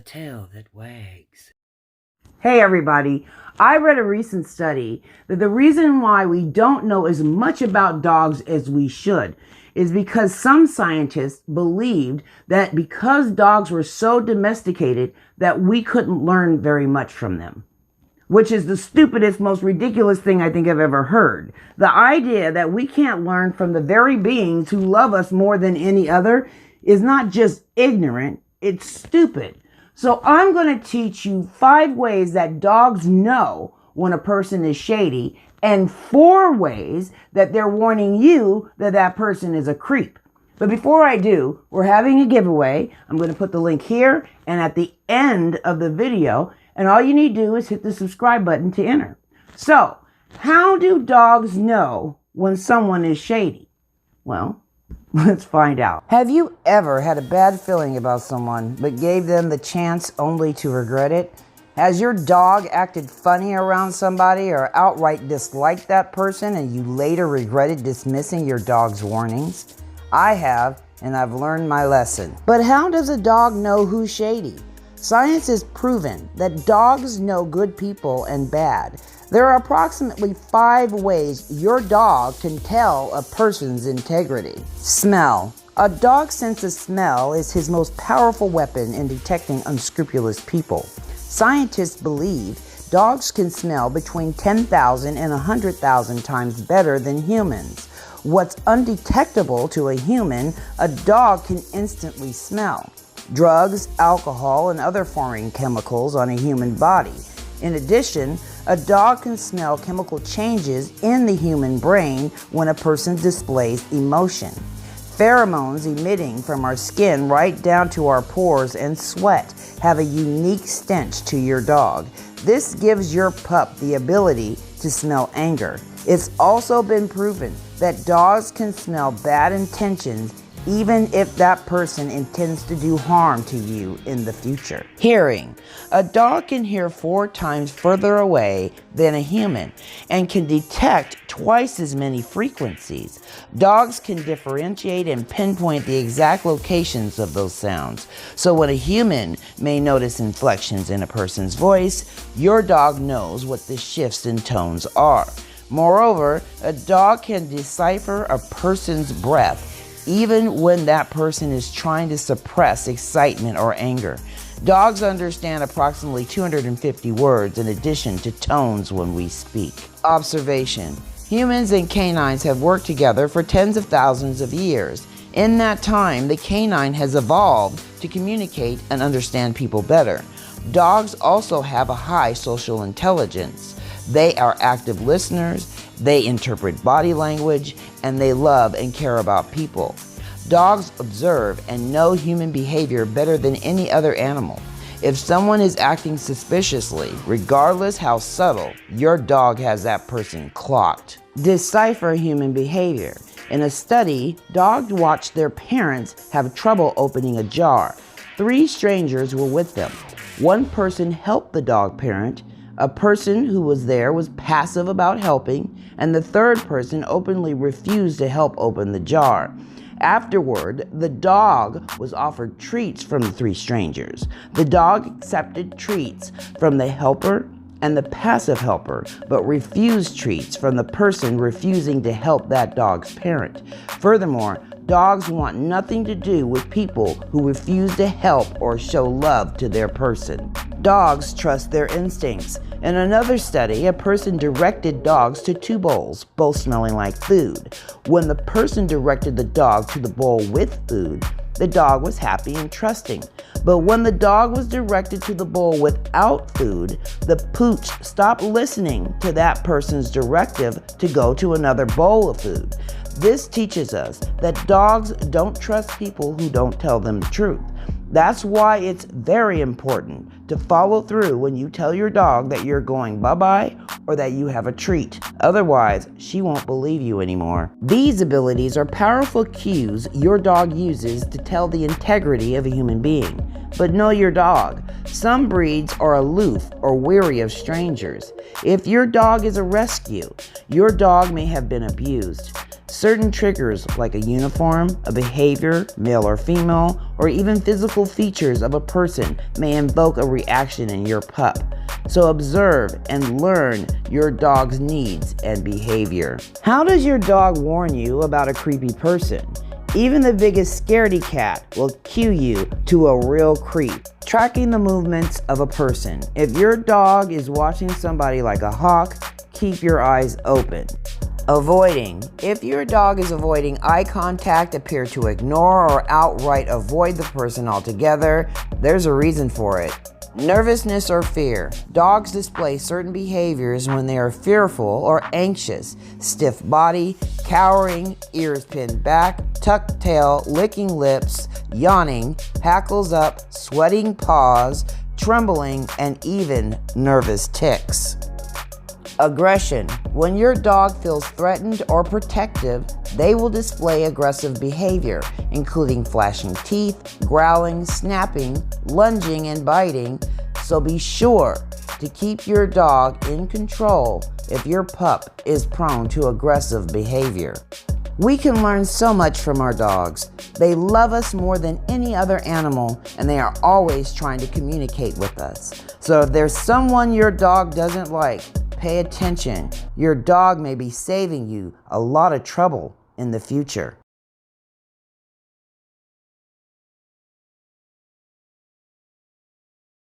tail that wags. Hey everybody, I read a recent study that the reason why we don't know as much about dogs as we should is because some scientists believed that because dogs were so domesticated that we couldn't learn very much from them. Which is the stupidest, most ridiculous thing I think I've ever heard. The idea that we can't learn from the very beings who love us more than any other is not just ignorant, it's stupid. So I'm going to teach you 5 ways that dogs know when a person is shady and 4 ways that they're warning you that that person is a creep. But before I do, we're having a giveaway. I'm going to put the link here and at the end of the video. And all you need to do is hit the subscribe button to enter. So, how do dogs know when someone is shady? Well, let's find out. Have you ever had a bad feeling about someone, but gave them the chance only to regret it? Has your dog acted funny around somebody or outright disliked that person and you later regretted dismissing your dog's warnings? I have, and I've learned my lesson. But how does a dog know who's shady? Science has proven that dogs know good people and bad. There are approximately 5 ways your dog can tell a person's integrity. Smell. A dog's sense of smell is his most powerful weapon in detecting unscrupulous people. Scientists believe dogs can smell between 10,000 and 100,000 times better than humans. What's undetectable to a human, a dog can instantly smell. Drugs, alcohol, and other foreign chemicals on a human body. In addition, a dog can smell chemical changes in the human brain when a person displays emotion. Pheromones emitting from our skin right down to our pores and sweat have a unique stench to your dog. This gives your pup the ability to smell anger. It's also been proven that dogs can smell bad intentions even if that person intends to do harm to you in the future. Hearing. A dog can hear 4 times further away than a human and can detect twice as many frequencies. Dogs can differentiate and pinpoint the exact locations of those sounds. So when a human may notice inflections in a person's voice, your dog knows what the shifts in tones are. Moreover, a dog can decipher a person's breath even when that person is trying to suppress excitement or anger. Dogs understand approximately 250 words in addition to tones when we speak. Observation. Humans and canines have worked together for tens of thousands of years. In that time, the canine has evolved to communicate and understand people better. Dogs also have a high social intelligence. They are active listeners, they interpret body language, and they love and care about people. Dogs observe and know human behavior better than any other animal. If someone is acting suspiciously, regardless how subtle, your dog has that person clocked. Decipher human behavior. In a study, dogs watched their parents have trouble opening a jar. 3 strangers were with them. One person helped the dog parent. A person who was there was passive about helping, and the third person openly refused to help open the jar. Afterward, the dog was offered treats from the 3 strangers. The dog accepted treats from the helper and the passive helper, but refused treats from the person refusing to help that dog's parent. Furthermore, dogs want nothing to do with people who refuse to help or show love to their person. Dogs trust their instincts. In another study, a person directed dogs to 2 bowls, both smelling like food. When the person directed the dog to the bowl with food, the dog was happy and trusting. But when the dog was directed to the bowl without food, the pooch stopped listening to that person's directive to go to another bowl of food. This teaches us that dogs don't trust people who don't tell them the truth. That's why it's very important to follow through when you tell your dog that you're going bye-bye or that you have a treat. Otherwise, she won't believe you anymore. These abilities are powerful cues your dog uses to tell the integrity of a human being. But know your dog. Some breeds are aloof or wary of strangers. If your dog is a rescue, your dog may have been abused. Certain triggers like a uniform, a behavior, male or female, or even physical features of a person may invoke a reaction in your pup. So observe and learn your dog's needs and behavior. How does your dog warn you about a creepy person? Even the biggest scaredy cat will cue you to a real creep. Tracking the movements of a person. If your dog is watching somebody like a hawk, keep your eyes open. Avoiding. If your dog is avoiding eye contact, appear to ignore, or outright avoid the person altogether, there's a reason for it. Nervousness or fear. Dogs display certain behaviors when they are fearful or anxious. Stiff body, cowering, ears pinned back, tucked tail, licking lips, yawning, hackles up, sweating paws, trembling, and even nervous tics. Aggression. When your dog feels threatened or protective, they will display aggressive behavior, including flashing teeth, growling, snapping, lunging, and biting. So be sure to keep your dog in control if your pup is prone to aggressive behavior. We can learn so much from our dogs. They love us more than any other animal, and they are always trying to communicate with us. So if there's someone your dog doesn't like, pay attention. Your dog may be saving you a lot of trouble in the future.